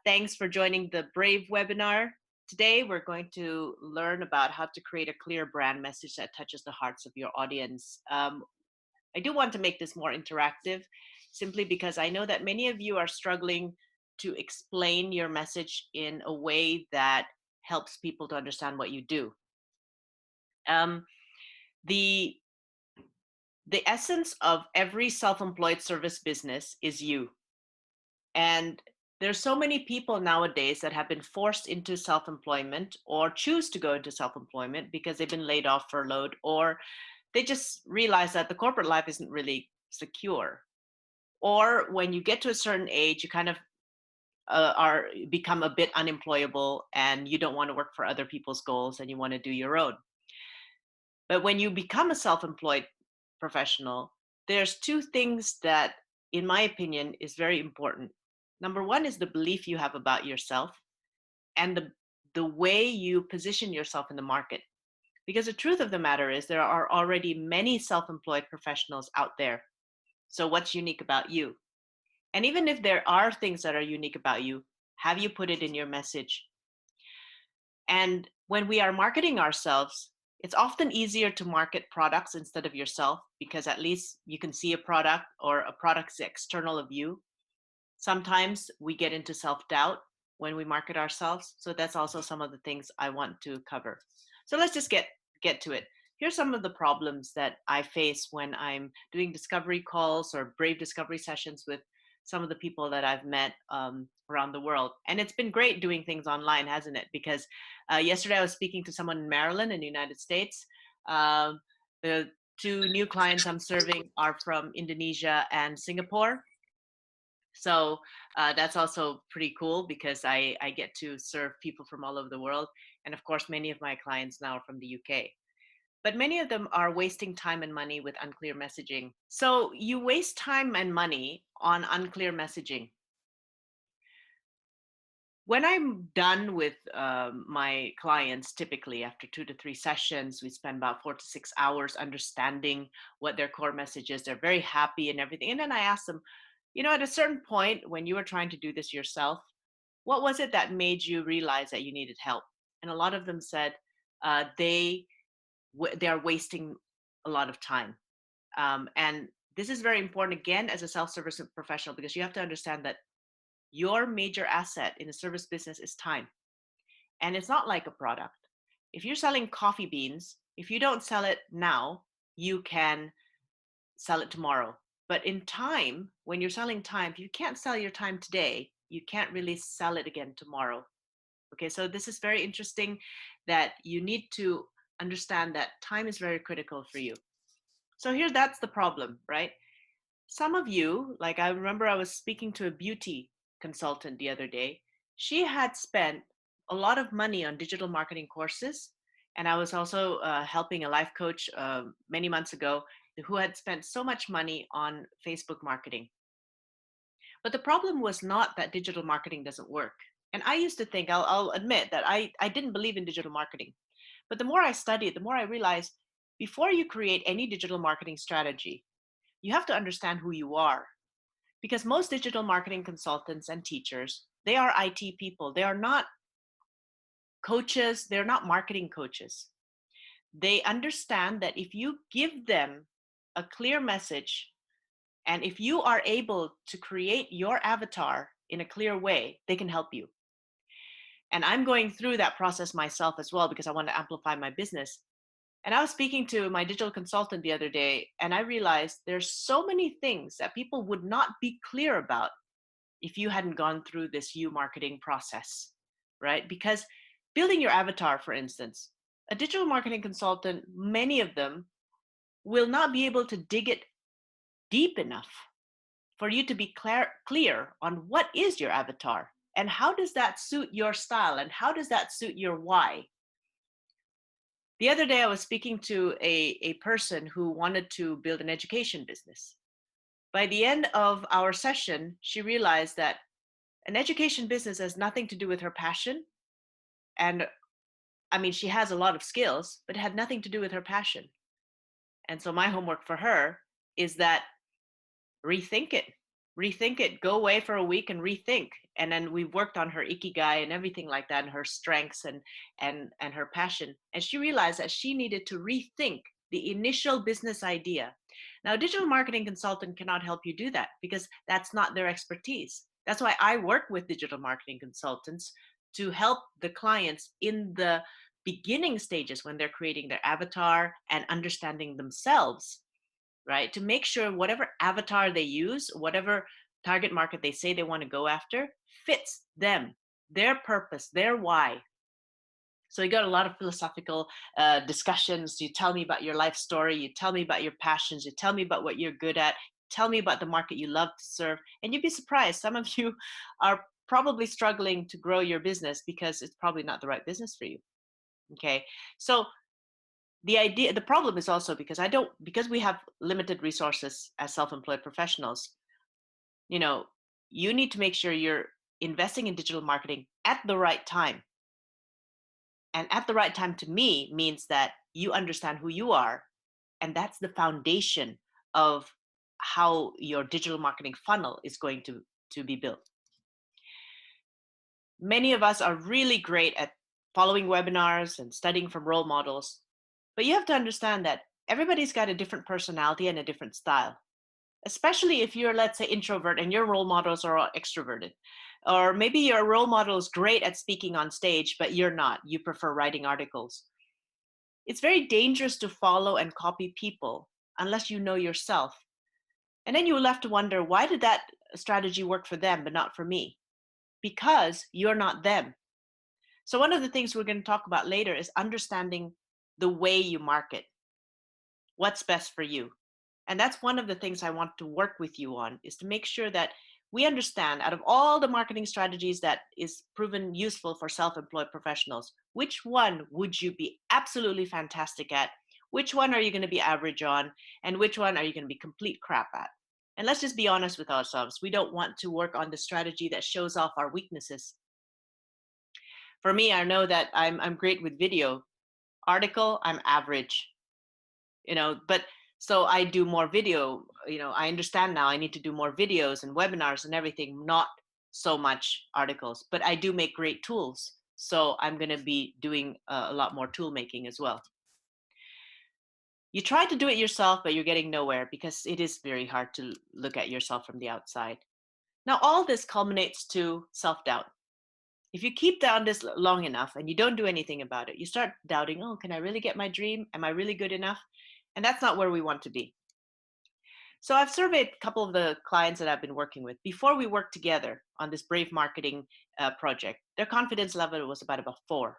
Thanks for joining the Brave webinar. Today, we're going to learn about how to create a clear brand message that touches the hearts of your audience. I do want to make this more interactive simply because I know that many of you are struggling to explain your message in a way that helps people to understand what you do. Um, the the essence of every self-employed service business is you. And there's so many people nowadays that have been forced into self-employment or choose to go into self-employment because they've been laid off, furloughed, or they just realize that the corporate life isn't really secure. Or when you get to a certain age, you kind of are become a bit unemployable and you don't want to work for other people's goals and you want to do your own. But when you become a self-employed professional, there's two things that, in my opinion, is very important. Number one is the belief you have about yourself and the way you position yourself in the market. Because the truth of the matter is there are already many self-employed professionals out there. So what's unique about you? And even if there are things that are unique about you, have you put it in your message? And when we are marketing ourselves, it's often easier to market products instead of yourself because at least you can see a product or a product's external of you. Sometimes we get into self-doubt when we market ourselves. So that's also some of the things I want to cover. So let's just get to it. Here's some of the problems that I face when I'm doing discovery calls or brave discovery sessions with some of the people that I've met around the world. And it's been great doing things online, hasn't it? Because yesterday I was speaking to someone in Maryland in the United States. Um, the two new clients I'm serving are from Indonesia and Singapore. So that's also pretty cool because I get to serve people from all over the world. And of course, many of my clients now are from the UK. But many of them are wasting time and money with unclear messaging. So you waste time and money on unclear messaging. When I'm done with my clients, typically after 2 to 3 sessions, we spend about 4 to 6 hours understanding what their core message is. They're very happy and everything. And then I ask them, at a certain point when you were trying to do this yourself, what was it that made you realize that you needed help? And a lot of them said they are wasting a lot of time. And this is very important again as a self-service professional because you have to understand that your major asset in the service business is time. And it's not like a product. If you're selling coffee beans, if you don't sell it now, you can sell it tomorrow. But in time, when you're selling time, if you can't sell your time today, you can't really sell it again tomorrow. Okay, so this is very interesting that you need to understand that time is very critical for you. So that's the problem, right? Some of you, like I remember I was speaking to a beauty consultant the other day. She had spent a lot of money on digital marketing courses. And I was also helping a life coach many months ago who had spent so much money on Facebook marketing. But the problem was not that digital marketing doesn't work. And I used to think, I'll admit that I didn't believe in digital marketing. But the more I studied, the more I realized before you create any digital marketing strategy, you have to understand who you are. Because most digital marketing consultants and teachers, they are IT people. They are not coaches, they're not marketing coaches. They understand that if you give them a clear message and if you are able to create your avatar in a clear way, they can help you. And I'm going through that process myself as well because I want to amplify my business. And I was speaking to my digital consultant the other day, and I realized there's so many things that people would not be clear about if you hadn't gone through this you marketing process, right? Because building your avatar, for instance, a digital marketing consultant, many of them will not be able to dig it deep enough for you to be clear on what is your avatar and how does that suit your style and how does that suit your why. The other day I was speaking to a person who wanted to build an education business. By the end of our session, she realized that an education business has nothing to do with her passion. And I mean, she has a lot of skills, but it had nothing to do with her passion. And so my homework for her is that rethink it. rethink it, go away for a week and rethink. And then we worked on her ikigai and everything like that, and her strengths and her passion. And she realized that she needed to rethink the initial business idea. Now, a digital marketing consultant cannot help you do that because that's not their expertise. That's why I work with digital marketing consultants to help the clients in the beginning stages when they're creating their avatar and understanding themselves, right? To make sure whatever avatar they use, whatever target market they say they want to go after, fits them, their purpose, their why. So you got a lot of philosophical discussions. You tell me about your life story. You tell me about your passions. You tell me about what you're good at. Tell me about the market you love to serve. And you'd be surprised. Some of you are probably struggling to grow your business because it's probably not the right business for you. Okay. So the problem is also because we have limited resources as self-employed professionals, you know, you need to make sure you're investing in digital marketing at the right time. And at the right time to me means that you understand who you are, and that's the foundation of how your digital marketing funnel is going to be built. Many of us are really great at following webinars and studying from role models, but you have to understand that everybody's got a different personality and a different style, especially if you're, let's say, introvert and your role models are all extroverted. Or maybe your role model is great at speaking on stage, but you're not. You prefer writing articles. It's very dangerous to follow and copy people unless you know yourself. And then you're left to wonder, why did that strategy work for them, but not for me? Because you're not them. So, one of the things we're going to talk about later is understanding the way you market, what's best for you. And that's one of the things I want to work with you on, is to make sure that we understand, out of all the marketing strategies that is proven useful for self-employed professionals, which one would you be absolutely fantastic at? Which one are you going to be average on? And which one are you going to be complete crap at? And let's just be honest with ourselves. We don't want to work on the strategy that shows off our weaknesses. For me, I know that I'm great with video. Article, I'm average, but so I do more video. I understand now I need to do more videos and webinars and everything, not so much articles, but I do make great tools, so I'm going to be doing a lot more tool making as well. You try to do it yourself, but you're getting nowhere because it is very hard to look at yourself from the outside. Now all this culminates to self-doubt. If you keep down this long enough and you don't do anything about it, you start doubting, oh, can I really get my dream? Am I really good enough? And that's not where we want to be. So I've surveyed a couple of the clients that I've been working with before we worked together on this Brave Marketing project. Their confidence level was about 4.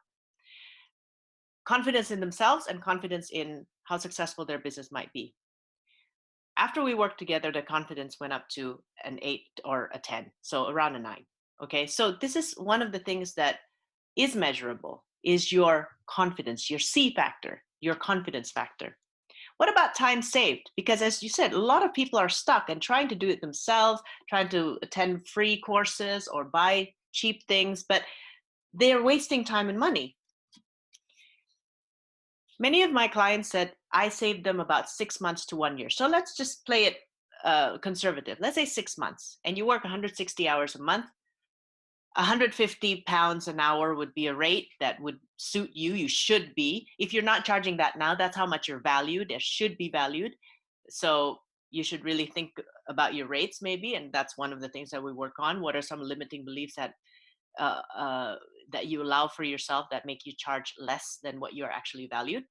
Confidence in themselves and confidence in how successful their business might be. After we worked together, the confidence went up to an 8 or a 10, so around a 9. Okay, so this is one of the things that is measurable, is your confidence, your C factor, your confidence factor. What about time saved? Because as you said, a lot of people are stuck and trying to do it themselves, trying to attend free courses or buy cheap things, but they're wasting time and money. Many of my clients said I saved them about 6 months to 1 year. So let's just play it conservative. Let's say 6 months, and you work 160 hours a month. 150 pounds an hour would be a rate that would suit you. You should be. If you're not charging that now, that's how much you're valued. It should be valued. So you should really think about your rates, maybe. And that's one of the things that we work on. What are some limiting beliefs that you allow for yourself that make you charge less than what you're actually valued?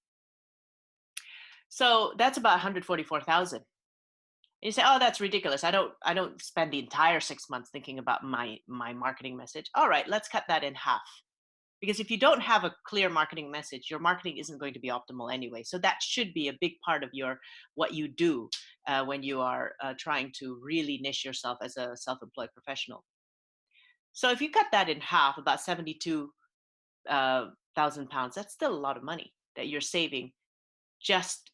So that's about 144,000. You say, oh, that's ridiculous. I don't spend the entire 6 months thinking about my marketing message. All right, let's cut that in half. Because if you don't have a clear marketing message, your marketing isn't going to be optimal anyway. So that should be a big part of what you do when you are trying to really niche yourself as a self-employed professional. So if you cut that in half, about 72,000 pounds, that's still a lot of money that you're saving just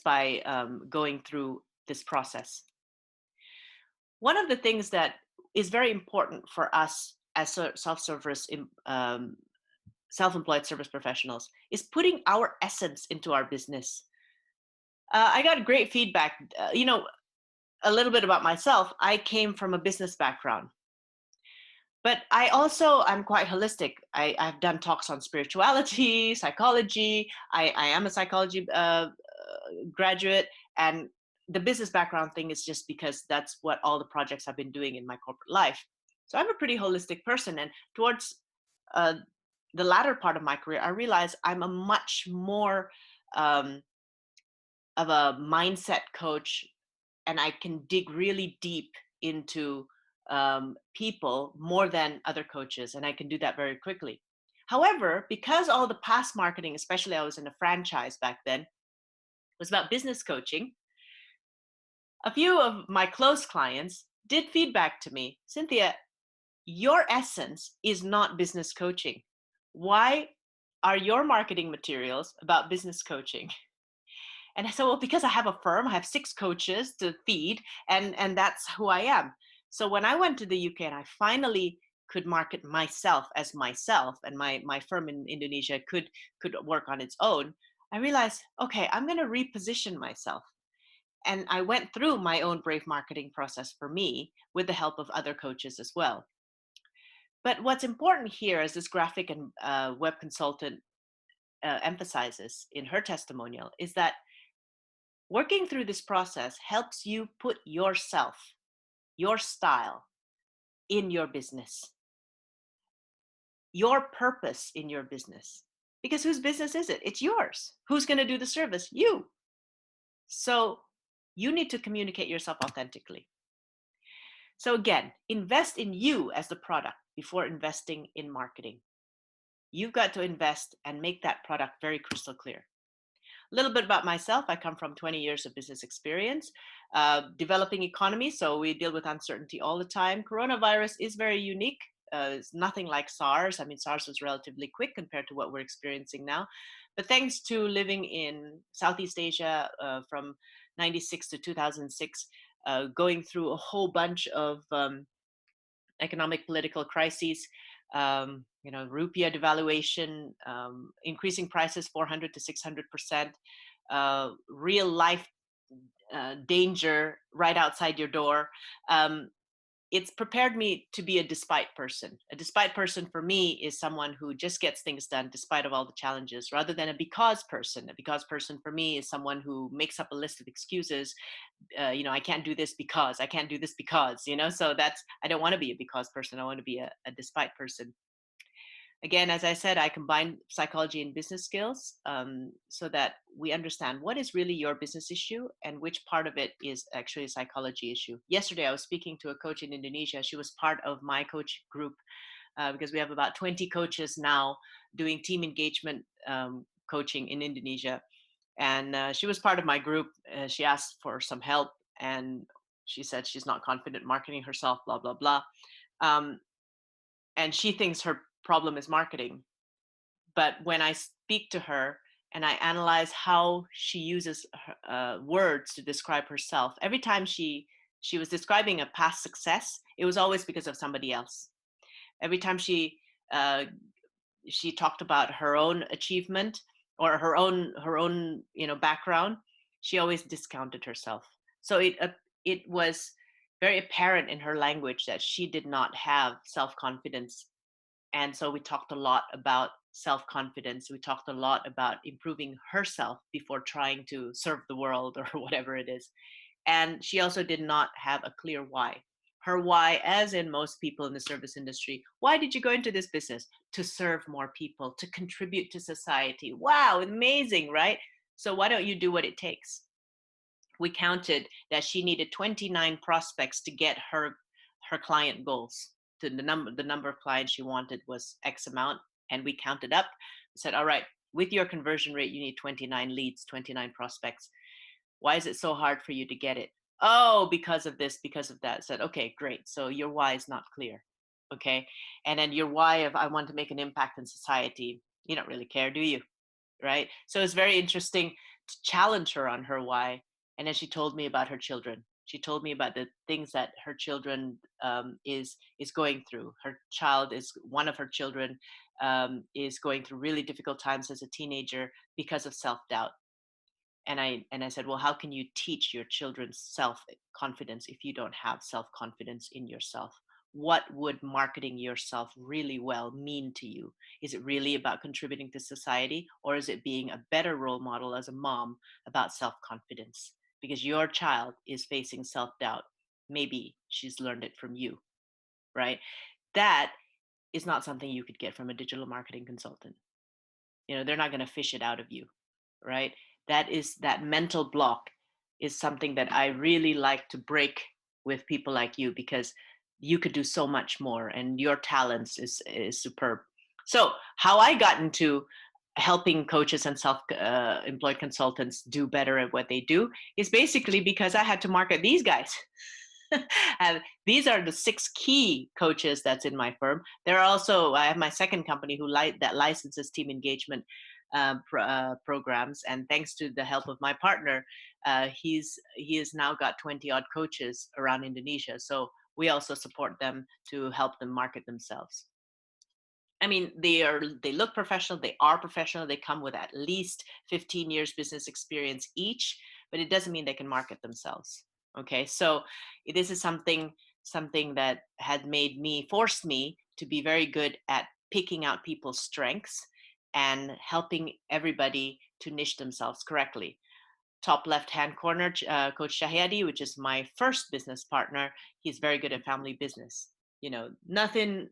by going through this process. One of the things that is very important for us as self-employed service professionals is putting our essence into our business. I got great feedback. a little bit about myself. I came from a business background, but I'm quite holistic. I've done talks on spirituality, psychology. I am a psychology graduate, and the business background thing is just because that's what all the projects I've been doing in my corporate life. So I'm a pretty holistic person, and towards uh, the latter part of my career, I realized I'm a much more um, of a mindset coach, and I can dig really deep into people more than other coaches, and I can do that very quickly. However, because all the past marketing, especially I was in a franchise back then, was about business coaching, a few of my close clients did feedback to me, Cynthia, your essence is not business coaching. Why are your marketing materials about business coaching? And I said, well, because I have a firm, I have 6 coaches to feed, and that's who I am. So when I went to the UK and I finally could market myself as myself, and my firm in Indonesia could work on its own, I realized, okay, I'm going to reposition myself. And I went through my own brave marketing process for me with the help of other coaches as well. But what's important here, as this graphic and web consultant emphasizes in her testimonial, is that working through this process helps you put yourself, your style in your business, your purpose in your business. Because whose business is it? It's yours. Who's going to do the service? You. So you need to communicate yourself authentically. So again, invest in you as the product before investing in marketing. You've got to invest and make that product very crystal clear. A little bit about myself. I come from 20 years of business experience, developing economy. So we deal with uncertainty all the time. Coronavirus is very unique. It's nothing like SARS. I mean, SARS was relatively quick compared to what we're experiencing now. But thanks to living in Southeast Asia from 96 to 2006, going through a whole bunch of economic political crises, rupiah devaluation, increasing prices 400 to 600%, real life danger right outside your door. It's prepared me to be a despite person. A despite person for me is someone who just gets things done despite of all the challenges, rather than a because person. A because person for me is someone who makes up a list of excuses. I can't do this because I can't do this because, so that's, I don't want to be a because person. I want to be a despite person. Again, as I said, I combine psychology and business skills, so that we understand what is really your business issue and which part of it is actually a psychology issue. Yesterday, I was speaking to a coach in Indonesia. She was part of my coach group, because we have about 20 coaches now doing team engagement coaching in Indonesia. And she was part of my group. She asked for some help, and she said she's not confident marketing herself, blah, blah, blah. Um, and she thinks her problem is marketing. But when I speak to her and I analyze how she uses words to describe herself, every time she was describing a past success, it was always because of somebody else. Every time uh, she talked about her own achievement or her own background, she always discounted herself. So it was very apparent in her language that she did not have self-confidence. And so we talked a lot about self confidence. We talked a lot about improving herself before trying to serve the world or whatever it is. And she also did not have a clear why. Her why, as in most people in the service industry, why did you go into this business? To serve more people, to contribute to society. Wow, amazing, right? So why don't you do what it takes? We counted that she needed 29 prospects to get her client goals. The number of clients she wanted was X amount, and we counted up. We said, all right, with your conversion rate, you need 29 leads, 29 prospects. Why is it so hard for you to get it? Oh, because of this, because of that. I said, okay, great. So your why is not clear. Okay. And then your why of I want to make an impact in society, you don't really care, do you? Right. So it's very interesting to challenge her on her why. And then she told me about her children. She told me about the things that her children is going through. Her child is one of her children is going through really difficult times as a teenager because of self doubt. And I said, well, how can you teach your children self-confidence if you don't have self-confidence in yourself? What would marketing yourself really well mean to you? Is it really about contributing to society, or is it being a better role model as a mom about self-confidence? Because your child is facing self-doubt. Maybe she's learned it from you, right? That is not something you could get from a digital marketing consultant. They're not going to fish it out of you, right? That mental block is something that I really like to break with people like you, because you could do so much more, and your talents is superb. So how I got into helping coaches and self-employed consultants do better at what they do is basically because I had to market these guys. And these are the 6 key coaches that's in my firm. I have my second company that licenses team engagement programs, and thanks to the help of my partner, he has now got 20 odd coaches around Indonesia. So we also support them to help them market themselves. I mean, they look professional, they are professional, they come with at least 15 years business experience each, but it doesn't mean they can market themselves. Okay, so this is something that had forced me to be very good at picking out people's strengths and helping everybody to niche themselves correctly. Top left hand corner, Coach Shahyadi, which is my first business partner, he's very good at family business. Nothing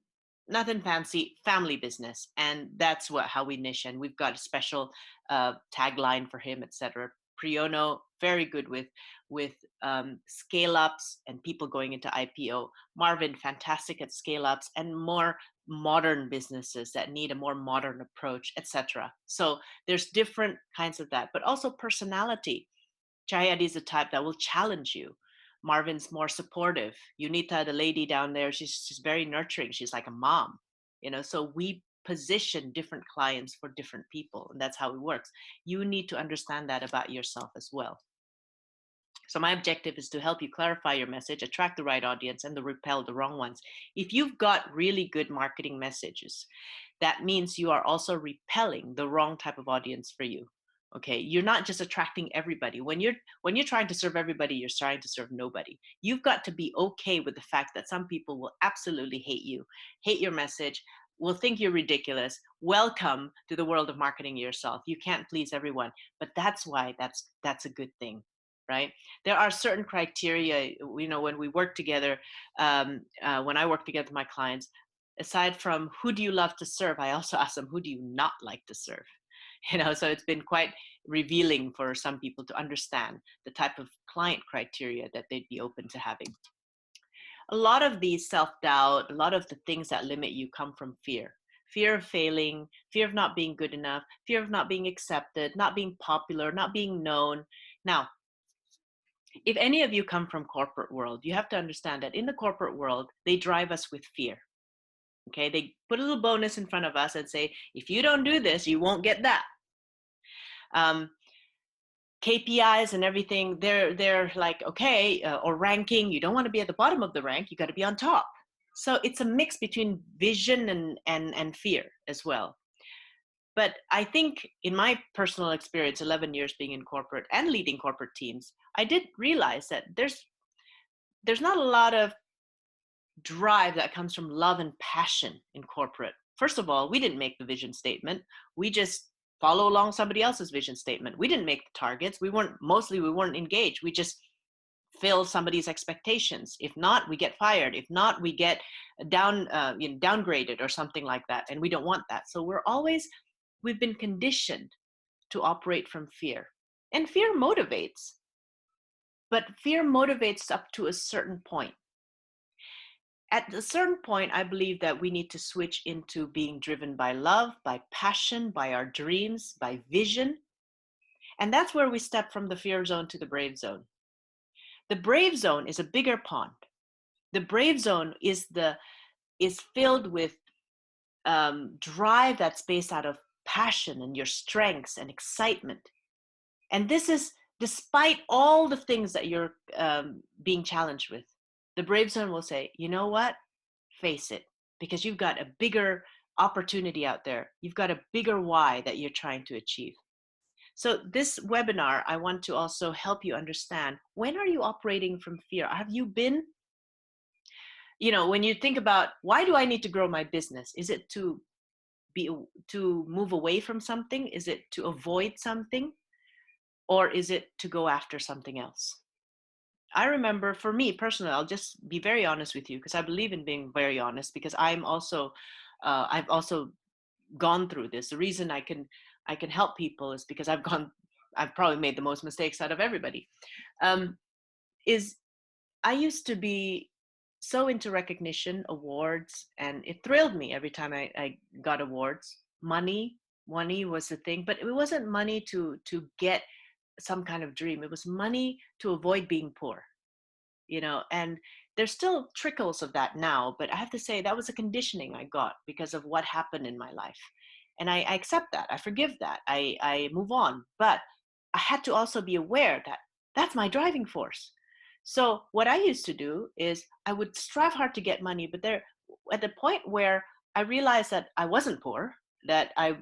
fancy, family business, and that's how we niche. And we've got a special tagline for him, etc. Priono, very good with scale ups and people going into IPO. Marvin, fantastic at scale ups and more modern businesses that need a more modern approach, etc. So there's different kinds of that, but also personality. Chayadi is the type that will challenge you. Marvin's more supportive. Unita, the lady down there, she's very nurturing. She's like a mom, So we position different clients for different people, and that's how it works. You need to understand that about yourself as well. So my objective is to help you clarify your message, attract the right audience, and repel the wrong ones. If you've got really good marketing messages, that means you are also repelling the wrong type of audience for you. Okay, you're not just attracting everybody. When you're trying to serve everybody, you're trying to serve nobody. You've got to be okay with the fact that some people will absolutely hate you, hate your message, will think you're ridiculous. Welcome to the world of marketing yourself. You can't please everyone, but that's why that's a good thing, right? There are certain criteria, when we work together, when I work together with my clients, aside from who do you love to serve, I also ask them, who do you not like to serve? So it's been quite revealing for some people to understand the type of client criteria that they'd be open to having. A lot of these self-doubt, a lot of the things that limit you come from fear. Fear of failing, fear of not being good enough, fear of not being accepted, not being popular, not being known. Now, if any of you come from corporate world, you have to understand that in the corporate world, they drive us with fear. Okay, they put a little bonus in front of us and say, if you don't do this, you won't get that. KPIs and everything, they're like, okay, or ranking, you don't want to be at the bottom of the rank, you got to be on top. So it's a mix between vision and fear as well. But I think in my personal experience, 11 years being in corporate and leading corporate teams, I did realize that there's not a lot of drive that comes from love and passion in corporate. First of all, we didn't make the vision statement. We just follow along somebody else's vision statement. We didn't make the targets. We weren't engaged. We just fill somebody's expectations. If not, we get fired. If not, we get downgraded or something like that. And we don't want that. So we've been conditioned to operate from fear. And fear motivates. But fear motivates up to a certain point. At a certain point, I believe that we need to switch into being driven by love, by passion, by our dreams, by vision. And that's where we step from the fear zone to the brave zone. The brave zone is a bigger pond. The brave zone is filled with drive that's based out of passion and your strengths and excitement. And this is despite all the things that you're being challenged with. The brave zone will say, you know what? Face it, because you've got a bigger opportunity out there. You've got a bigger why that you're trying to achieve. So this webinar, I want to also help you understand, when are you operating from fear? Have you been, when you think about, why do I need to grow my business? Is it to move away from something? Is it to avoid something? Or is it to go after something else? I remember, for me personally, I'll just be very honest with you, because I believe in being very honest, because I've also gone through this. The reason I can help people is because I've probably made the most mistakes out of everybody. Is I used to be so into recognition, awards, and it thrilled me every time I got awards. Money was the thing, but it wasn't money to get some kind of dream. It was money to avoid being poor, and there's still trickles of that now, but I have to say that was a conditioning I got because of what happened in my life. And I accept that, I forgive that, I move on. But I had to also be aware that that's my driving force. So what I used to do is I would strive hard to get money, but there, at the point where I realized that I wasn't poor, that I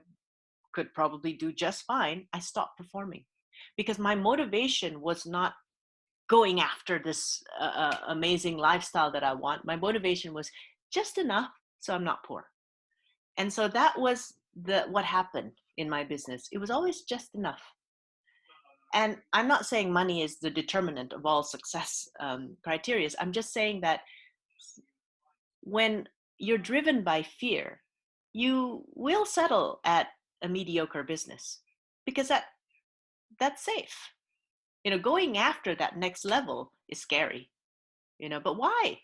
could probably do just fine, I stopped performing, because my motivation was not going after this amazing lifestyle that I want. My motivation was just enough so I'm not poor. And so that was what happened in my business. It was always just enough. And I'm not saying money is the determinant of all success criteria. I'm just saying that when you're driven by fear, you will settle at a mediocre business, because that's safe. Going after that next level is scary, but why?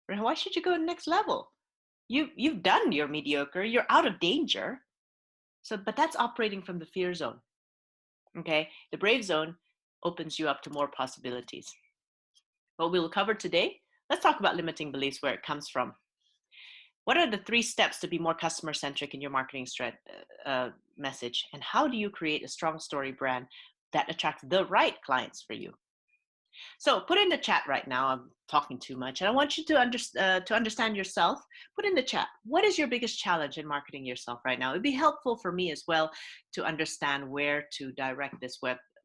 Why should you go to the next level? You've done your mediocre, you're out of danger. So, but that's operating from the fear zone. Okay. The brave zone opens you up to more possibilities. What we'll cover today, let's talk about limiting beliefs, where it comes from. What are the 3 steps to be more customer centric in your marketing message? And how do you create a strong story brand that attracts the right clients for you? So put in the chat right now. I'm talking too much, and I want you to understand yourself. Put in the chat, what is your biggest challenge in marketing yourself right now? It'd be helpful for me as well to understand where to direct this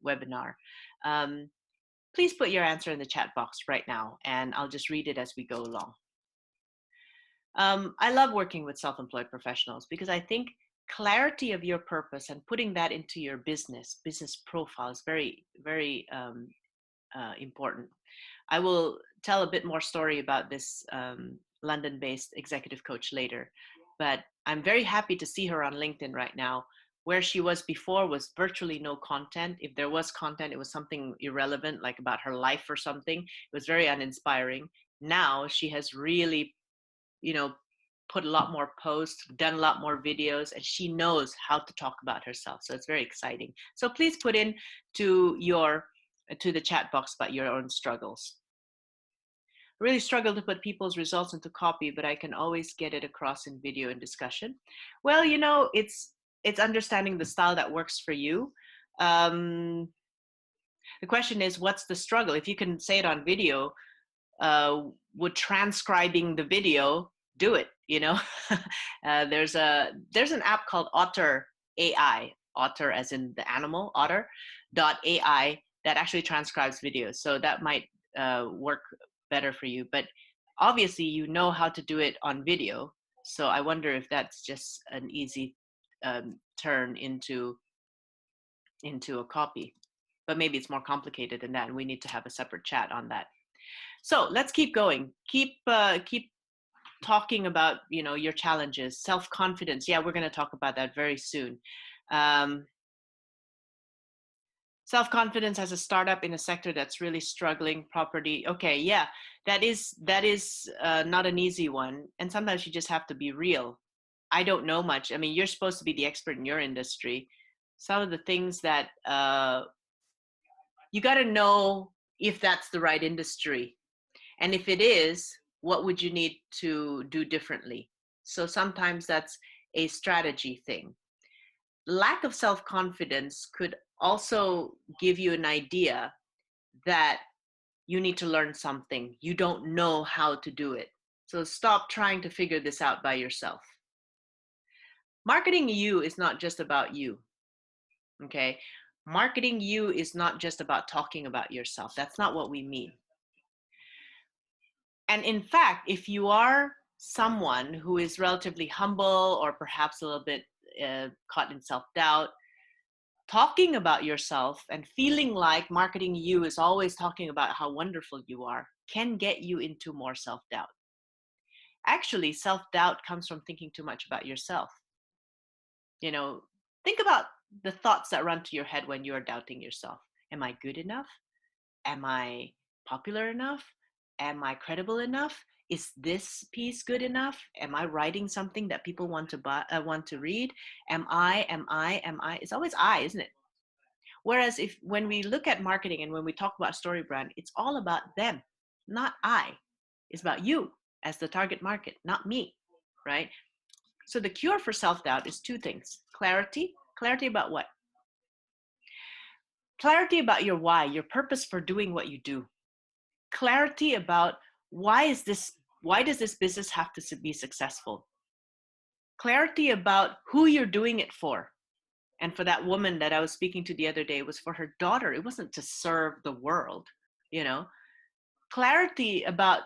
webinar. Please put your answer in the chat box right now, and I'll just read it as we go along. I love working with self-employed professionals because I think clarity of your purpose and putting that into your business profile is very, very important. I will tell a bit more story about this London-based executive coach later, but I'm very happy to see her on LinkedIn right now. Where she was before was virtually no content. If there was content, it was something irrelevant, like about her life or something. It was very uninspiring. Now she has really, put a lot more posts, done a lot more videos, and she knows how to talk about herself. So it's very exciting. So please put in to the chat box about your own struggles. I really struggle to put people's results into copy, but I can always get it across in video and discussion. Well, it's understanding the style that works for you. The question is, what's the struggle? If you can say it on video, would transcribing the video do it? There's an app called Otter AI, Otter as in the animal, Otter.ai, that actually transcribes videos. So that might work better for you. But obviously, you know how to do it on video. So I wonder if that's just an easy turn into a copy. But maybe it's more complicated than that, and we need to have a separate chat on that. So let's keep going. Keep talking about your challenges. Self-confidence. Yeah, we're going to talk about that very soon. Self-confidence as a startup in a sector that's really struggling. Property. Okay, yeah, that is not an easy one. And sometimes you just have to be real. I don't know much. I mean, you're supposed to be the expert in your industry. Some of the things that you got to know if that's the right industry. And if it is, what would you need to do differently? So sometimes that's a strategy thing. Lack of self-confidence could also give you an idea that you need to learn something. You don't know how to do it. So stop trying to figure this out by yourself. Marketing you is not just about you. Okay. Marketing you is not just about talking about yourself. That's not what we mean. And in fact, if you are someone who is relatively humble or perhaps a little bit caught in self-doubt, talking about yourself and feeling like marketing you is always talking about how wonderful you are can get you into more self-doubt. Actually, self-doubt comes from thinking too much about yourself. You know, think about the thoughts that run to your head when you are doubting yourself. Am I good enough? Am I popular enough? Am I credible enough? Is this piece good enough? Am I writing something that people want to buy, want to read? Am I? It's always I, isn't it? Whereas if when we look at marketing and when we talk about story brand, it's all about them, not I. It's about you as the target market, not me, right? So the cure for self-doubt is two things. Clarity. Clarity about what? Clarity about your why, your purpose for doing what you do. Clarity about why does this business have to be successful? Clarity about who you're doing it for. And for that woman that I was speaking to the other day, it was for her daughter. It wasn't to serve the world, you know. Clarity about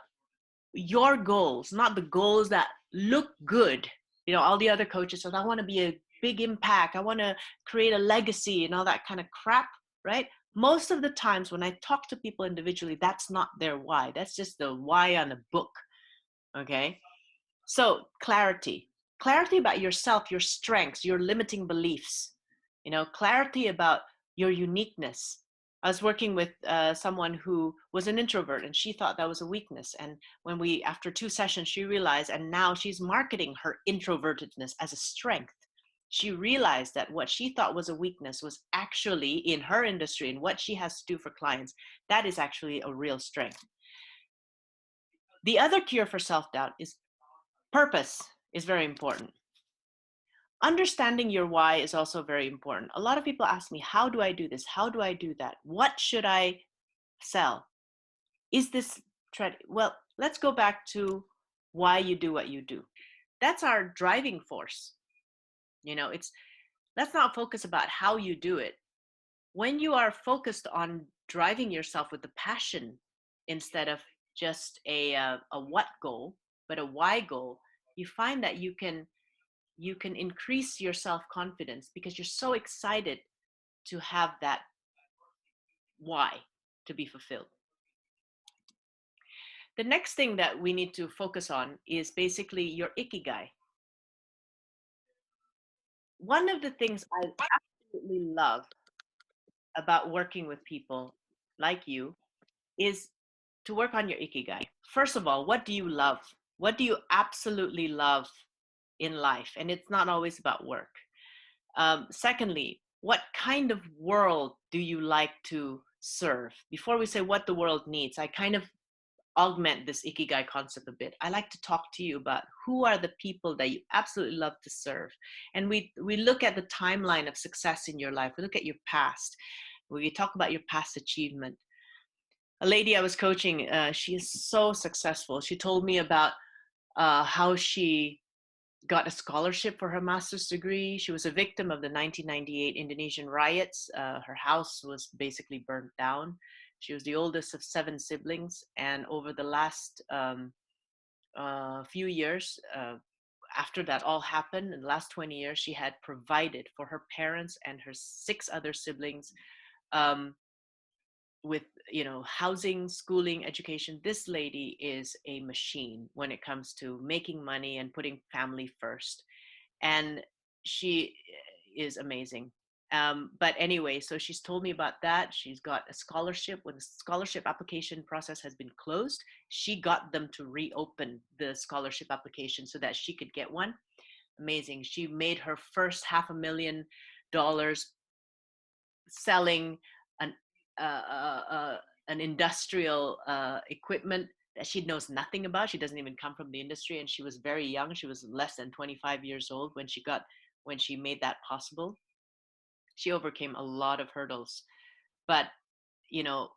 your goals, not the goals that look good. You know, all the other coaches said, I want to be a big impact. I want to create a legacy and all that kind of crap, right? Most of the times when I talk to people individually, that's not their why. That's just the why on a book, okay? So clarity about yourself, your strengths, your limiting beliefs, you know, clarity about your uniqueness. I was working with someone who was an introvert and she thought that was a weakness. And when after 2 sessions, she realized, and now she's marketing her introvertedness as a strength. She realized that what she thought was a weakness was actually in her industry and what she has to do for clients, that is actually a real strength. The other cure for self-doubt is purpose is very important. Understanding your why is also very important. A lot of people ask me, how do I do this? How do I do that? What should I sell? Is this well, let's go back to why you do what you do. That's our driving force. You know, let's not focus about how you do it. When you are focused on driving yourself with the passion instead of just a what goal, but a why goal, you find that you can increase your self-confidence because you're so excited to have that why to be fulfilled. The next thing that we need to focus on is basically your ikigai. One of the things I absolutely love about working with people like you is to work on your ikigai. First of all, what do you love? What do you absolutely love in life? And it's not always about work. Secondly, what kind of world do you like to serve? Before we say what the world needs, I kind of augment this ikigai concept a bit. I like to talk to you about who are the people that you absolutely love to serve. And we look at the timeline of success in your life. We look at your past. We talk about your past achievement. A lady I was coaching, she is so successful. She told me about how she got a scholarship for her master's degree. She was a victim of the 1998 Indonesian riots. Her house was basically burnt down. She was the oldest of 7 siblings. And over the last few years, after that all happened, in the last 20 years, she had provided for her parents and her 6 other siblings with, you know, housing, schooling, education. This lady is a machine when it comes to making money and putting family first. And she is amazing. But anyway, so she's told me about that. She's got a scholarship. When the scholarship application process has been closed, she got them to reopen the scholarship application so that she could get one. Amazing. She made her first $500,000 selling an an industrial equipment that she knows nothing about. She doesn't even come from the industry, and she was very young. She was less than 25 years old when she made that possible. She overcame a lot of hurdles, but you know,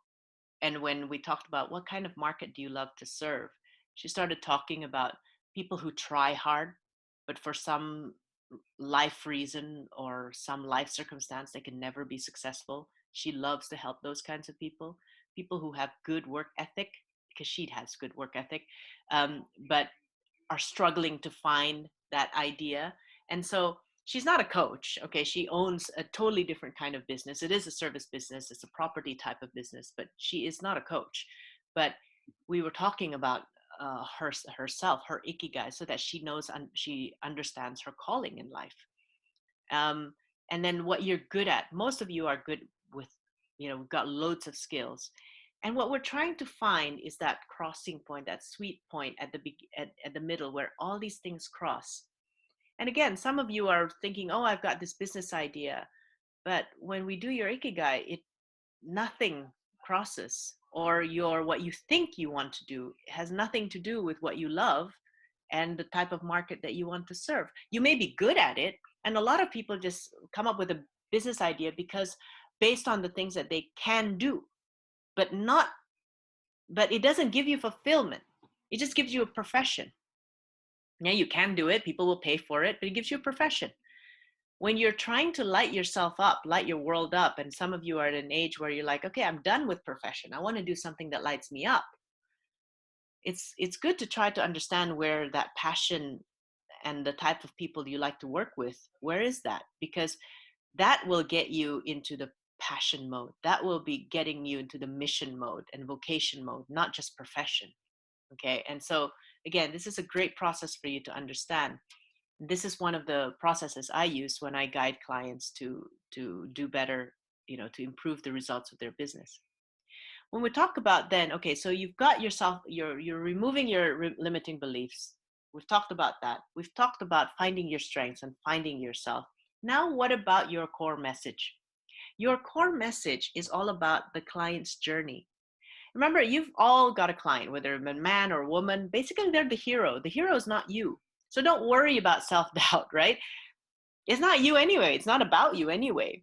and when we talked about what kind of market do you love to serve, she started talking about people who try hard, but for some life reason or some life circumstance, they can never be successful. She loves to help those kinds of people who have good work ethic, because she has good work ethic, but are struggling to find that idea. And so she's not a coach. Okay, she owns a totally different kind of business. It is a service business, it's a property type of business, but she is not a coach. But we were talking about herself, her ikigai, so that she knows and she understands her calling in life. um, and then what you're good at. Most of you are good with, we've got loads of skills, and what we're trying to find is that crossing point, that sweet point at the middle where all these things cross. And again, some of you are thinking, oh, I've got this business idea, but when we do your ikigai, nothing crosses, or your what you think you want to do has nothing to do with what you love and the type of market that you want to serve. You may be good at it, and a lot of people just come up with a business idea because based on the things that they can do, but not but it doesn't give you fulfillment. It just gives you a profession. Yeah, you can do it, people will pay for it, but it gives you a profession. When you're trying to light yourself up, light your world up, and some of you are at an age where you're like, okay, I'm done with profession, I want to do something that lights me up. It's good to try to understand where that passion and the type of people you like to work with, where is that? Because that will get you into the passion mode. That will be getting you into the mission mode and vocation mode, not just profession. Okay. And so again, this is a great process for you to understand. This is one of the processes I use when I guide clients to do better, to improve the results of their business. When we talk about then, okay, so you've got yourself, you're removing your limiting beliefs. We've talked about that. We've talked about finding your strengths and finding yourself. Now, what about your core message? Your core message is all about the client's journey. Remember, you've all got a client, whether a man or a woman. Basically, they're the hero. The hero is not you. So don't worry about self-doubt, right? It's not you anyway. It's not about you anyway.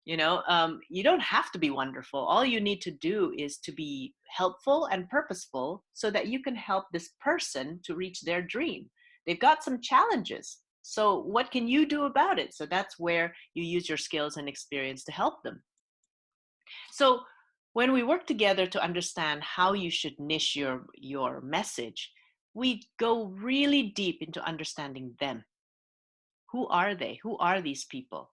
You don't have to be wonderful. All you need to do is to be helpful and purposeful so that you can help this person to reach their dream. They've got some challenges. So what can you do about it? So that's where you use your skills and experience to help them. So when we work together to understand how you should niche your message, we go really deep into understanding them. Who are they? Who are these people?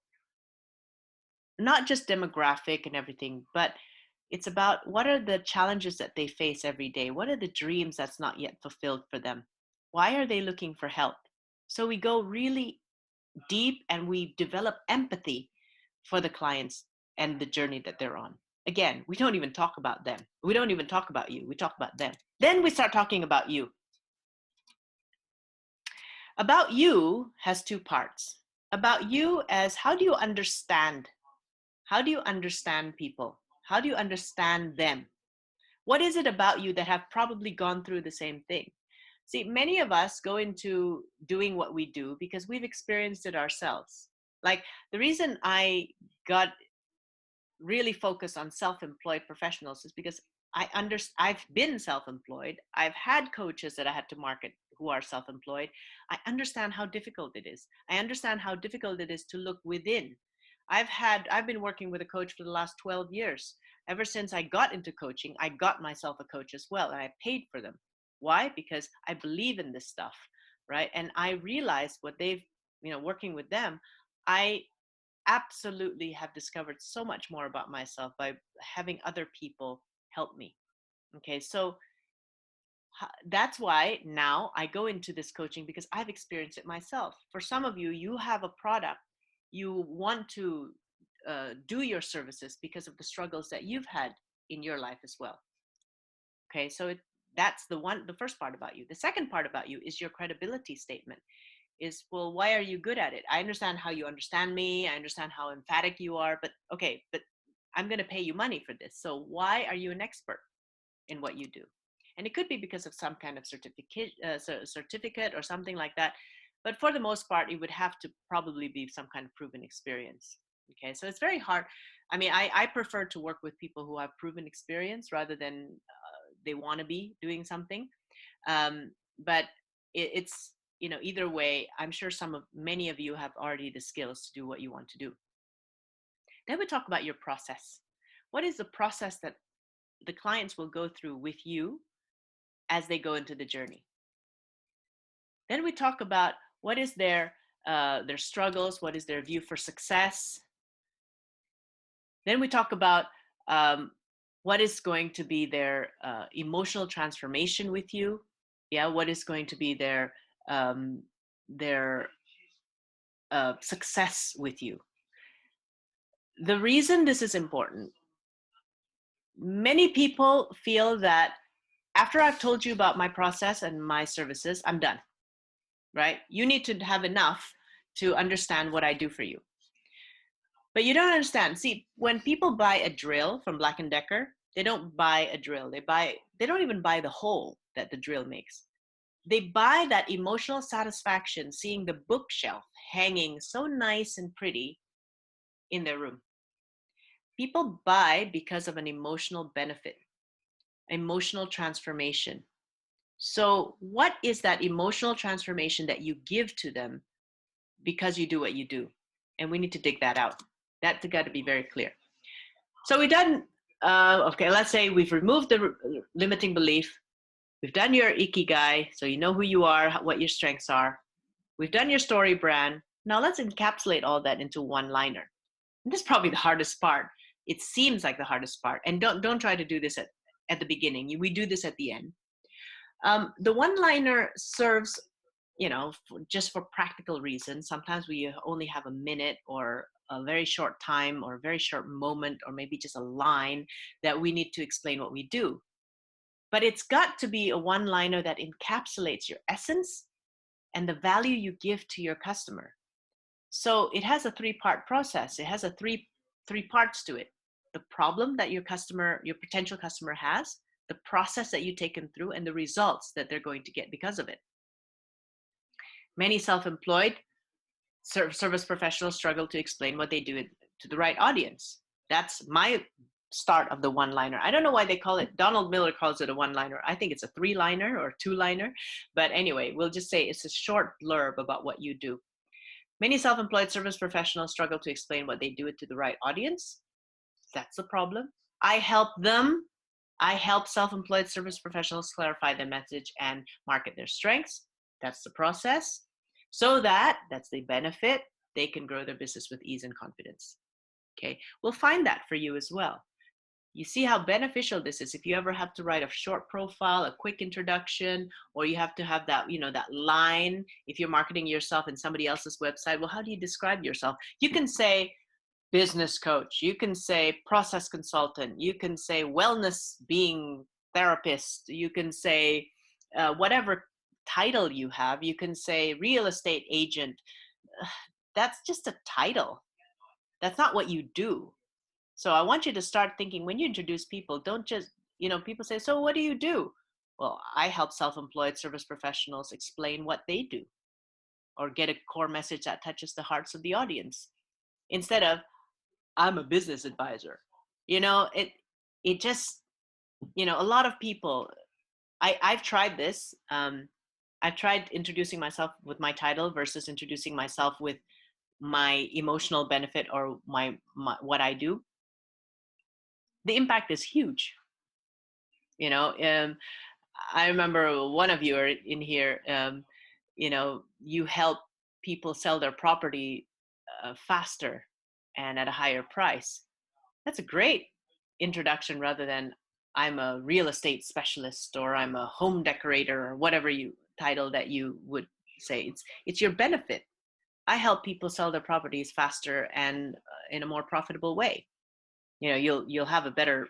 Not just demographic and everything, but it's about what are the challenges that they face every day? What are the dreams that's not yet fulfilled for them? Why are they looking for help? So we go really deep and we develop empathy for the clients and the journey that they're on. Again, we don't even talk about them. We don't even talk about you. We talk about them. Then we start talking about you. About you has two parts. About you as how do you understand? How do you understand people? How do you understand them? What is it about you that have probably gone through the same thing? See, many of us go into doing what we do because we've experienced it ourselves. Like the reason I got really focused on self-employed professionals is because I've been self-employed. I've had coaches that I had to market who are self-employed. I understand how difficult it is. I understand how difficult it is to look within. I've been working with a coach for the last 12 years. Ever since I got into coaching, I got myself a coach as well, and I paid for them. Why? Because I believe in this stuff, right? And I realized what they've, working with them, I absolutely have discovered so much more about myself by having other people help me. Okay, so that's why now I go into this coaching because I've experienced it myself. For some of you, you have a product, you want to do your services because of the struggles that you've had in your life as well. Okay, so that's the first part about you. The second part about you is your credibility statement. Is, well, why are you good at it? I understand how you understand me. I understand how emphatic you are, but okay, but I'm going to pay you money for this. So why are you an expert in what you do? And it could be because of some kind of certificate or something like that. But for the most part, it would have to probably be some kind of proven experience. Okay, so it's very hard. I mean, I prefer to work with people who have proven experience rather than they want to be doing something. But it's either way, I'm sure many of you have already the skills to do what you want to do. Then we talk about your process. What is the process that the clients will go through with you as they go into the journey? Then we talk about what is their struggles, what is their view for success. Then we talk about what is going to be their emotional transformation with you. Yeah, what is going to be their success with you. The reason this is important, many people feel that after I've told you about my process and my services, I'm done, right? You need to have enough to understand what I do for you. But you don't understand. See, when people buy a drill from Black & Decker, they don't buy a drill. They don't even buy the hole that the drill makes. They buy that emotional satisfaction seeing the bookshelf hanging so nice and pretty in their room. People buy because of an emotional benefit, emotional transformation. So what is that emotional transformation that you give to them because you do what you do? And we need to dig that out. That's got to be very clear. So we've done, okay, let's say we've removed the limiting belief. We've done your ikigai, so you know who you are, what your strengths are. We've done your story brand. Now let's encapsulate all that into one-liner. And this is probably the hardest part. It seems like the hardest part. And don't try to do this at the beginning. We do this at the end. The one-liner serves, just for practical reasons. Sometimes we only have a minute or a very short time or a very short moment or maybe just a line that we need to explain what we do. But it's got to be a one-liner that encapsulates your essence and the value you give to your customer. So it has a three-part process. It has three parts to it. The problem that your potential customer has, the process that you take them through, and the results that they're going to get because of it. Many self-employed service professionals struggle to explain what they do to the right audience. That's my start of the one-liner. I don't know why they call it, Donald Miller calls it a one-liner. I think it's a three-liner or two-liner. But anyway, we'll just say it's a short blurb about what you do. Many self-employed service professionals struggle to explain what they do to the right audience. That's the problem. I help self-employed service professionals clarify their message and market their strengths. That's the process. So that's the benefit. They can grow their business with ease and confidence. Okay, we'll find that for you as well. You see how beneficial this is if you ever have to write a short profile, a quick introduction, or you have to have that, that line if you're marketing yourself in somebody else's website. Well, how do you describe yourself? You can say business coach, you can say process consultant, you can say wellness being therapist, you can say whatever title you have, you can say real estate agent. That's just a title. That's not what you do. So I want you to start thinking when you introduce people, don't just, people say, so what do you do? Well, I help self-employed service professionals explain what they do or get a core message that touches the hearts of the audience instead of, I'm a business advisor. It just, a lot of people, I've tried this. I've tried introducing myself with my title versus introducing myself with my emotional benefit or my what I do. The impact is huge. I remember one of you are in here, you help people sell their property faster and at a higher price. That's a great introduction rather than I'm a real estate specialist or I'm a home decorator or whatever title that you would say. It's your benefit. I help people sell their properties faster and in a more profitable way. You'll have a better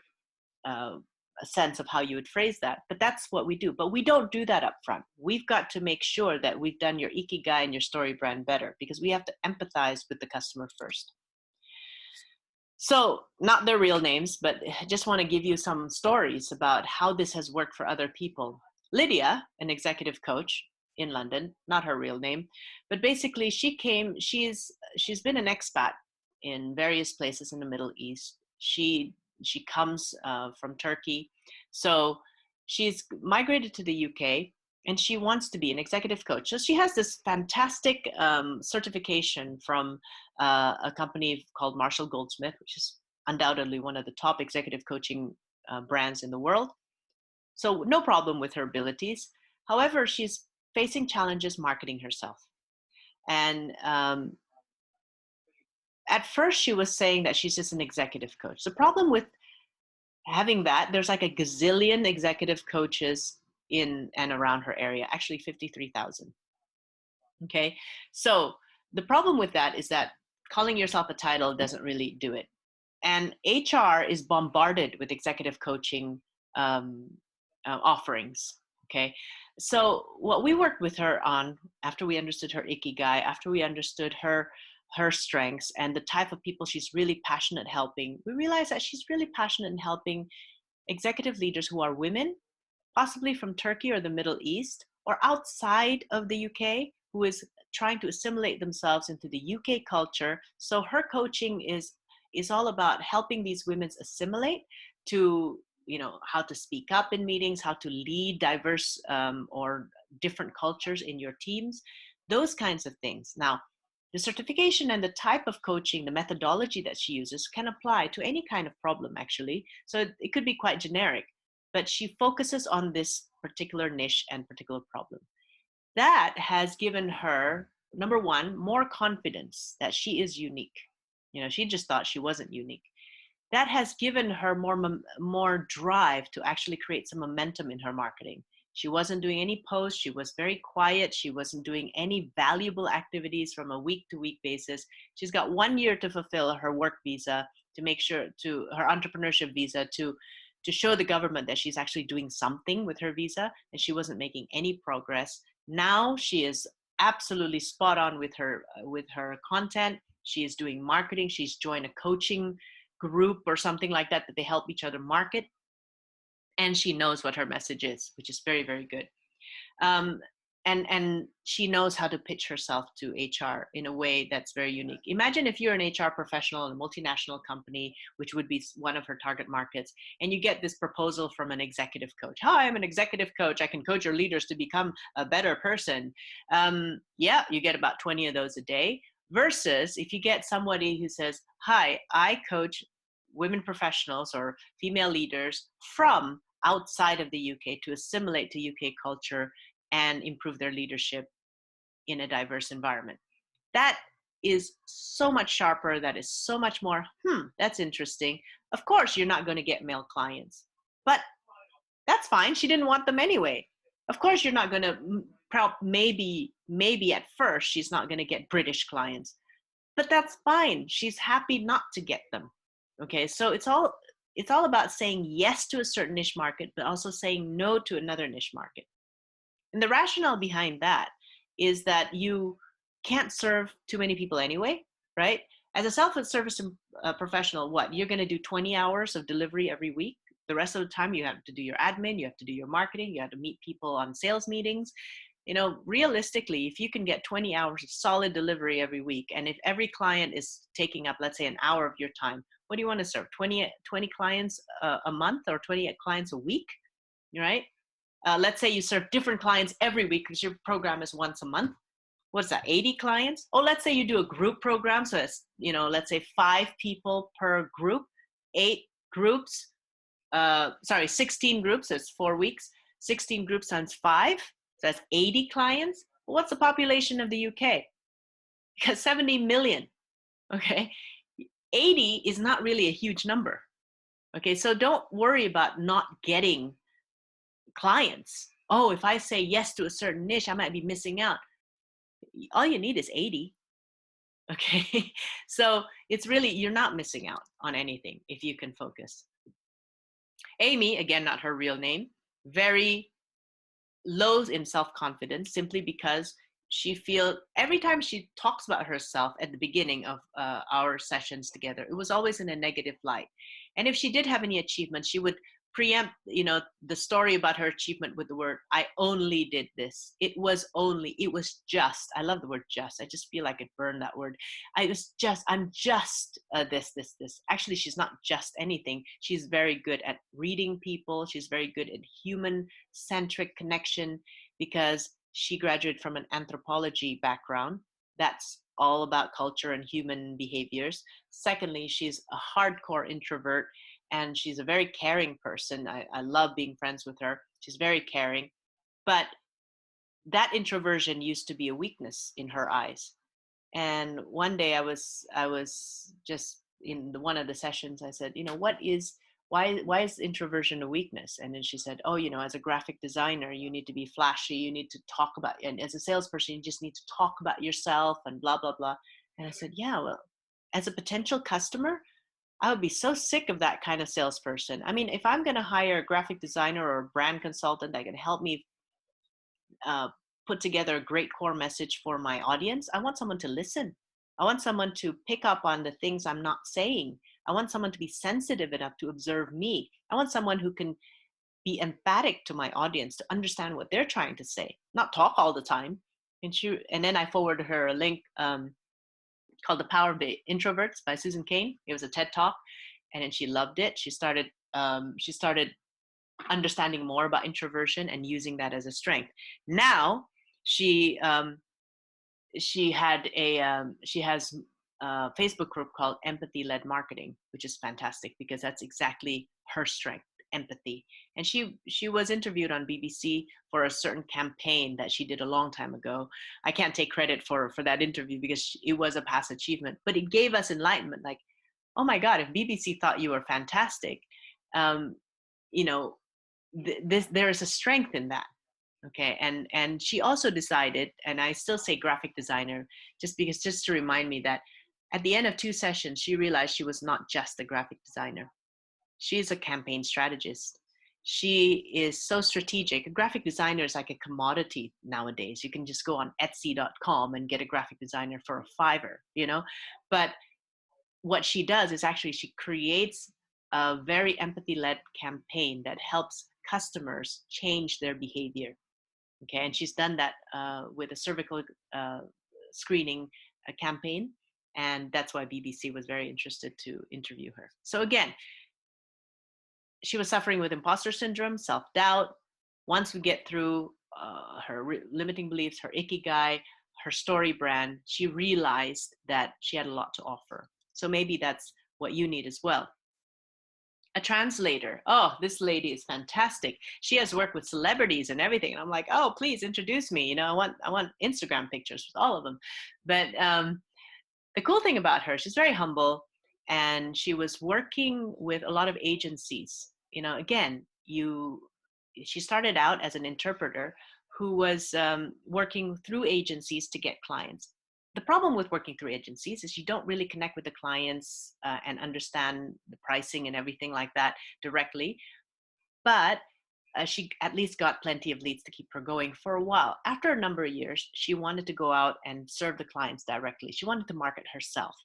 a sense of how you would phrase that, but that's what we do. But we don't do that up front. We've got to make sure that we've done your ikigai and your story brand better because we have to empathize with the customer first. So not their real names, but I just want to give you some stories about how this has worked for other people. Lydia, an executive coach in London, not her real name, but basically she's been an expat in various places in the Middle East. She comes from Turkey. So she's migrated to the UK and she wants to be an executive coach. So she has this fantastic certification from a company called Marshall Goldsmith, which is undoubtedly one of the top executive coaching brands in the world. So no problem with her abilities. However, she's facing challenges marketing herself. And at first she was saying that she's just an executive coach. The problem with having that, there's like a gazillion executive coaches in and around her area, actually 53,000. Okay. So the problem with that is that calling yourself a title doesn't really do it. And HR is bombarded with executive coaching offerings. Okay. So what we worked with her on, after we understood her ikigai, after we understood her strengths and the type of people she's really passionate helping, we realized that she's really passionate in helping executive leaders who are women, possibly from Turkey or the Middle East, or outside of the UK, who is trying to assimilate themselves into the UK culture. So her coaching is all about helping these women assimilate to, how to speak up in meetings, how to lead diverse or different cultures in your teams, those kinds of things. Now, the certification and the type of coaching, the methodology that she uses can apply to any kind of problem, actually. So it could be quite generic, but she focuses on this particular niche and particular problem. That has given her, number one, more confidence that she is unique. She just thought she wasn't unique. That has given her more drive to actually create some momentum in her marketing. She wasn't doing any posts. She was very quiet. She wasn't doing any valuable activities from a week-to-week basis. She's got 1 year to fulfill her work visa, to make sure, to her entrepreneurship visa, to show the government that she's actually doing something with her visa, and she wasn't making any progress. Now she is absolutely spot on with her content. She is doing marketing. She's joined a coaching group or something like that they help each other market. And she knows what her message is, which is very, very good. And she knows how to pitch herself to HR in a way that's very unique. Imagine if you're an HR professional in a multinational company, which would be one of her target markets, and you get this proposal from an executive coach. Hi, I'm an executive coach. I can coach your leaders to become a better person. Yeah, you get about 20 of those a day. Versus if you get somebody who says, hi, I coach women professionals or female leaders from outside of the UK to assimilate to UK culture and improve their leadership in a diverse environment. That is so much sharper. That is so much more, that's interesting. Of course, you're not going to get male clients, but that's fine. She didn't want them anyway. Of course, you're not going to, maybe at first, she's not going to get British clients, but that's fine. She's happy not to get them. Okay, so it's all about saying yes to a certain niche market, but also saying no to another niche market. And the rationale behind that is that you can't serve too many people anyway, right? As a self-service professional, you're going to do 20 hours of delivery every week. The rest of the time, you have to do your admin, you have to do your marketing, you have to meet people on sales meetings. Realistically, if you can get 20 hours of solid delivery every week, and if every client is taking up, let's say, an hour of your time, what do you want to serve? 20 clients a month or 20 clients a week, right? Let's say you serve different clients every week because your program is once a month. What's that, 80 clients? Oh, let's say you do a group program. So it's, let's say 5 people per group, 8 groups, 16 groups, so it's 4 weeks, 16 groups times 5, so that's 80 clients. Well, what's the population of the UK? Because 70 million, okay? 80 is not really a huge number, okay? So don't worry about not getting clients. Oh, if I say yes to a certain niche, I might be missing out. All you need is 80, okay? So it's really, you're not missing out on anything if you can focus. Amy, again, not her real name, very low in self-confidence simply because she feels every time she talks about herself at the beginning of our sessions together, it was always in a negative light. And if she did have any achievements, she would preempt, the story about her achievement with the word, I only did this. It was just, I love the word just. I just feel like it burned that word. I'm just this. Actually, she's not just anything. She's very good at reading people. She's very good at human-centric connection. because she graduated from an anthropology background. That's all about culture and human behaviors. Secondly, she's a hardcore introvert and she's a very caring person. I love being friends with her. She's very caring. But that introversion used to be a weakness in her eyes. And one day I was just in one of the sessions. I said, why is introversion a weakness? And then she said, oh, as a graphic designer, you need to be flashy, you need to talk about, and as a salesperson, you just need to talk about yourself and blah blah blah. And I said, yeah, well, as a potential customer, I would be so sick of that kind of salesperson. I mean, if I'm going to hire a graphic designer or a brand consultant that can help me uh, put together a great core message for my audience, I want someone to listen. I want someone to pick up on the things I'm not saying. I want someone to be sensitive enough to observe me. I want someone who can be emphatic to my audience to understand what they're trying to say, not talk all the time. And then I forwarded her a link called The Power of the Introverts by Susan Cain. It was a TED talk, and then she loved it. She started understanding more about introversion and using that as a strength. Now she she has a Facebook group called Empathy Led Marketing, which is fantastic because that's exactly her strength, empathy. And she was interviewed on BBC for a certain campaign that she did a long time ago. I can't take credit for that interview because it was a past achievement, but it gave us enlightenment. Like, oh my God, if BBC thought you were fantastic, um, you know, there is a strength in that. Okay. And she also decided, and I still say graphic designer just to remind me that at the end of 2 sessions she realized she was not just a graphic designer. She's a campaign strategist. She is so strategic. A graphic designer is like a commodity nowadays. You can just go on etsy.com and get a graphic designer for a $5. But what she does is actually she creates a very empathy-led campaign that helps customers change their behavior. Okay, and she's done that with a cervical uh, screening campaign, and that's why BBC was very interested to interview her. So again, she was suffering with imposter syndrome, self-doubt. Once we get through her limiting beliefs, her ikigai, her story brand, she realized that she had a lot to offer. So maybe that's what you need as well. A translator. Oh, this lady is fantastic. She has worked with celebrities and everything. And I'm like, oh, please introduce me. I want Instagram pictures with all of them. But the cool thing about her, she's very humble, and she was working with a lot of agencies. Again, she started out as an interpreter who was working through agencies to get clients. The problem with working through agencies is you don't really connect with the clients and understand the pricing and everything like that directly. But she at least got plenty of leads to keep her going for a while. After a number of years, she wanted to go out and serve the clients directly. She wanted to market herself.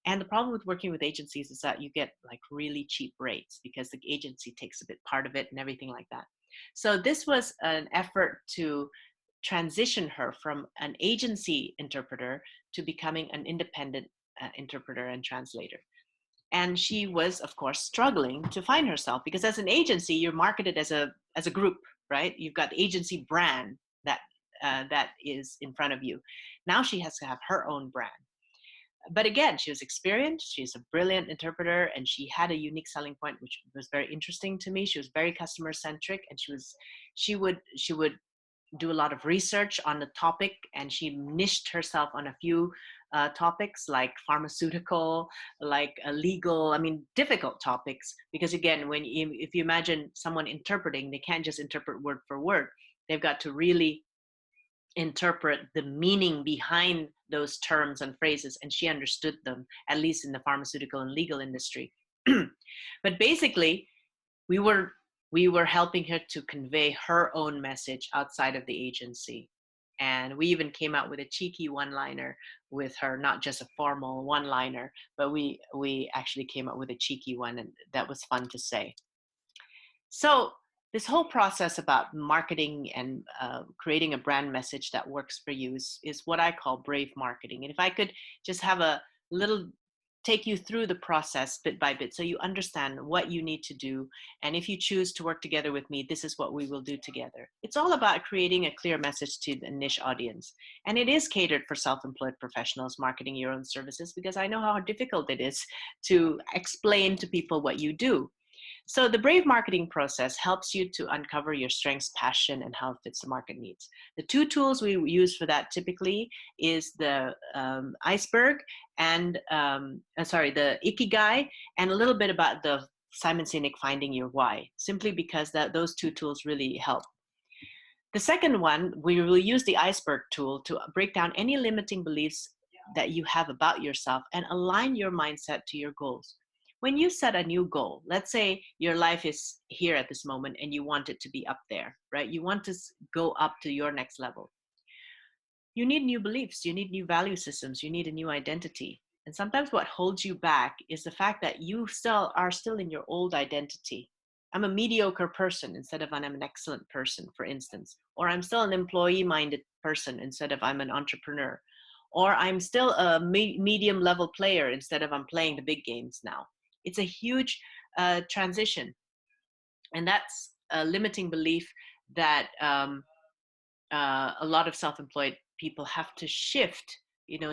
And the problem with working with agencies is that you get like really cheap rates because the agency takes a bit part of it and everything like that. So this was an effort to transition her from an agency interpreter to becoming an independent interpreter and translator. And she was, of course, struggling to find herself because as an agency, you're marketed as a group, right? You've got the agency brand that is in front of you. Now she has to have her own brand. But again, she was experienced. She's a brilliant interpreter, and she had a unique selling point, which was very interesting to me. She was very customer centric, and she would do a lot of research on the topic, and she niched herself on a few topics like pharmaceutical, like legal, difficult topics. Because again, if you imagine someone interpreting, they can't just interpret word for word. They've got to really interpret the meaning behind those terms and phrases, and she understood them, at least in the pharmaceutical and legal industry. But basically, we were helping her to convey her own message outside of the agency. And we even came out with a cheeky one-liner with her, not just a formal one-liner, but we actually came up with a cheeky one, and that was fun to say. So this whole process about marketing and creating a brand message that works for you is what I call brave marketing. And if I could just have a little take you through the process bit by bit so you understand what you need to do. And if you choose to work together with me, this is what we will do together. It's all about creating a clear message to the niche audience. And it is catered for self-employed professionals marketing your own services, because I know how difficult it is to explain to people what you do. So the Brave marketing process helps you to uncover your strengths, passion, and how it fits the market needs. The two tools we use for that typically is the iceberg and the Ikigai, and a little bit about the Simon Sinek Finding Your Why, simply because those two tools really help. The second one, we will use the iceberg tool to break down any limiting beliefs that you have about yourself and align your mindset to your goals. When you set a new goal, let's say your life is here at this moment and you want it to be up there, right? You want to go up to your next level. You need new beliefs, you need new value systems, you need a new identity. And sometimes what holds you back is the fact that you are still in your old identity. I'm a mediocre person instead of I'm an excellent person, for instance. Or I'm still an employee-minded person instead of I'm an entrepreneur. Or I'm still a medium level player instead of I'm playing the big games now. It's a huge transition. And that's a limiting belief that a lot of self-employed people have to shift,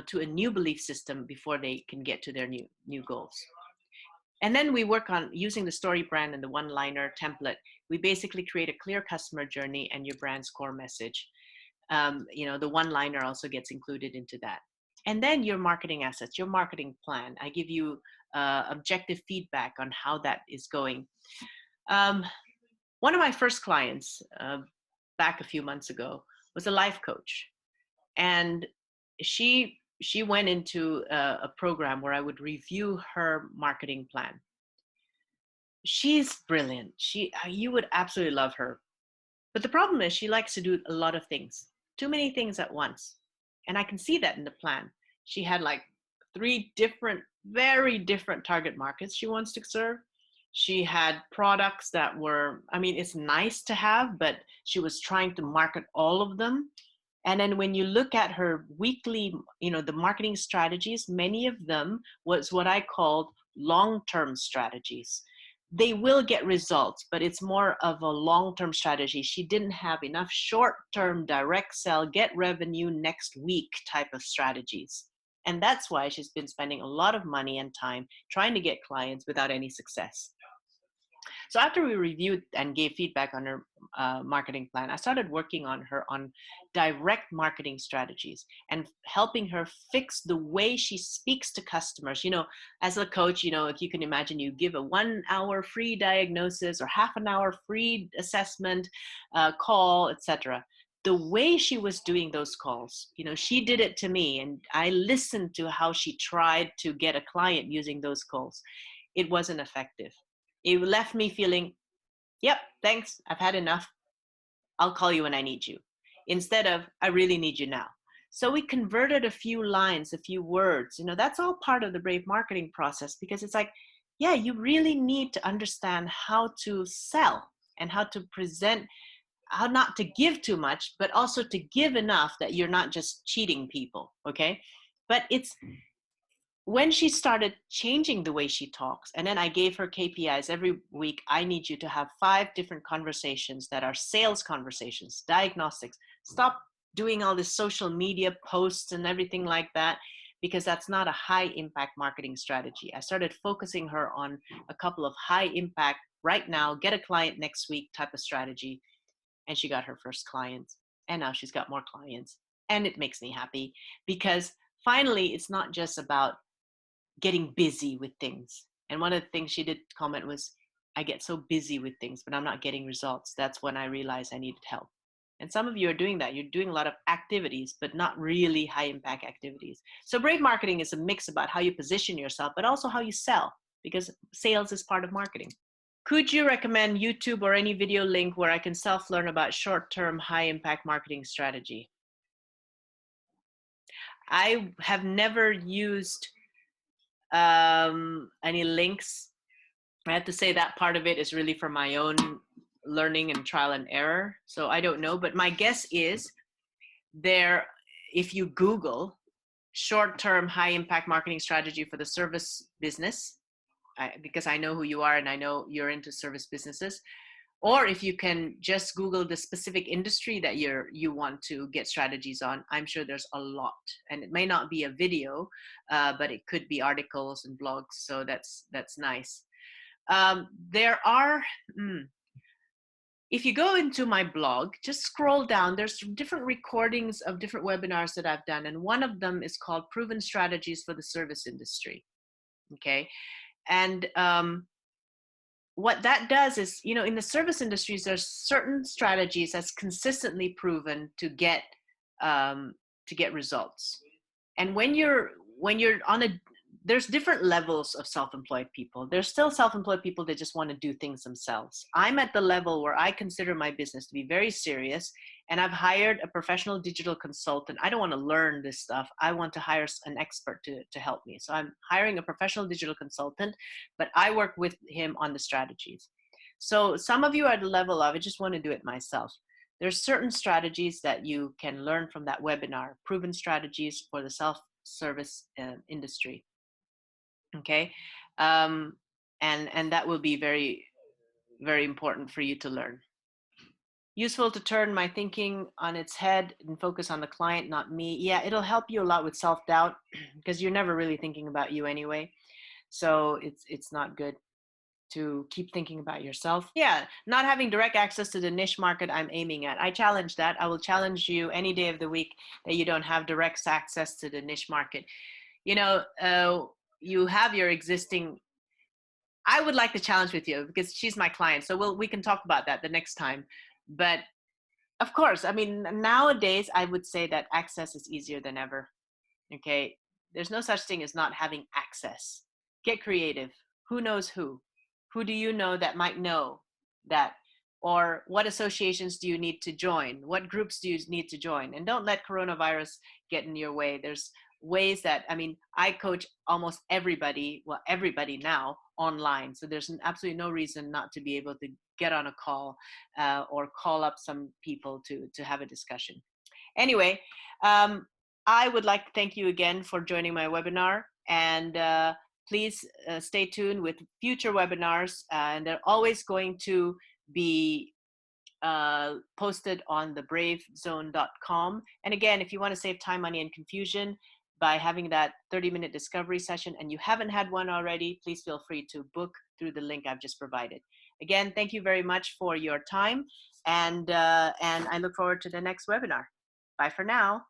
to a new belief system before they can get to their new goals. And then we work on using the story brand and the one-liner template. We basically create a clear customer journey and your brand's core message. The one-liner also gets included into that. And then your marketing assets, your marketing plan. I give you objective feedback on how that is going. One of my first clients back a few months ago was a life coach. And she went into a program where I would review her marketing plan. She's brilliant. You would absolutely love her. But the problem is she likes to do a lot of things, too many things at once. And I can see that in the plan. She had like 3 very different target markets she wants to serve. She had products that were, it's nice to have, but she was trying to market all of them. And then when you look at her weekly, the marketing strategies, many of them was what I called long-term strategies. They will get results, but it's more of a long-term strategy. She didn't have enough short-term direct sell, get revenue next week type of strategies. And that's why she's been spending a lot of money and time trying to get clients without any success. So after we reviewed and gave feedback on her marketing plan, I started working on her on direct marketing strategies and helping her fix the way she speaks to customers. As a coach, if you can imagine, you give a 1 hour free diagnosis or half an hour free assessment call, etc. The way she was doing those calls, she did it to me, and I listened to how she tried to get a client using those calls. It wasn't effective. It left me feeling, yep, thanks, I've had enough. I'll call you when I need you. Instead of, I really need you now. So we converted a few lines, a few words. That's all part of the Brave marketing process, because it's like, yeah, you really need to understand how to sell and how to present, how not to give too much, but also to give enough that you're not just cheating people, okay? But it's when she started changing the way she talks, and then I gave her KPIs every week. I need you to have 5 different conversations that are sales conversations, diagnostics. Stop doing all this social media posts and everything like that, because that's not a high impact marketing strategy. I started focusing her on a couple of high impact, right now, get a client next week type of strategy. And she got her first client. And now she's got more clients. And it makes me happy, because finally, it's not just about getting busy with things. And one of the things she did comment was, I get so busy with things, but I'm not getting results. That's when I realized I needed help. And some of you are doing that. You're doing a lot of activities, but not really high impact activities. So Brave marketing is a mix about how you position yourself, but also how you sell, because sales is part of marketing. Could you recommend YouTube or any video link where I can self-learn about short-term high impact marketing strategy? I have never used any links. I have to say that part of it is really for my own learning and trial and error. So I don't know, but my guess is if you Google short-term, high-impact marketing strategy for the service business, because I know who you are and I know you're into service businesses. Or if you can just Google the specific industry that you want to get strategies on, I'm sure there's a lot. And it may not be a video, but it could be articles and blogs. So that's nice. There are, if you go into my blog, just scroll down. There's different recordings of different webinars that I've done. And one of them is called Proven Strategies for the Service Industry. Okay. And what that does is, in the service industries, there's certain strategies that's consistently proven to get results. And when you're on there's different levels of self-employed people. There's still self-employed people that just want to do things themselves. I'm at the level where I consider my business to be very serious, and I've hired a professional digital consultant. I don't want to learn this stuff. I want to hire an expert to help me. So I'm hiring a professional digital consultant, but I work with him on the strategies. So some of you are at the level of, I just want to do it myself. There's certain strategies that you can learn from that webinar, proven strategies for the self-service industry. Okay. And that will be very, very important for you to learn. Useful to turn my thinking on its head and focus on the client, not me. Yeah, it'll help you a lot with self-doubt because you're never really thinking about you anyway. So it's not good to keep thinking about yourself. Yeah, not having direct access to the niche market I'm aiming at. I challenge that. I will challenge you any day of the week that you don't have direct access to the niche market. You have your existing. I would like to challenge with you because she's my client, so we can talk about that the next time. But of course, I mean, nowadays I would say that access is easier than ever. Okay, there's no such thing as not having access. Get creative. Who knows who? Who do you know that might know that? Or what associations do you need to join? What groups do you need to join? And don't let coronavirus get in your way. There's ways that, I mean, I coach almost everybody now online. So there's absolutely no reason not to be able to get on a call or call up some people to have a discussion. Anyway, I would like to thank you again for joining my webinar, and please stay tuned with future webinars, and they're always going to be posted on thebravezone.com. And again, if you want to save time, money, and confusion by having that 30-minute discovery session and you haven't had one already, please feel free to book through the link I've just provided. Again, thank you very much for your time, and I look forward to the next webinar. Bye for now.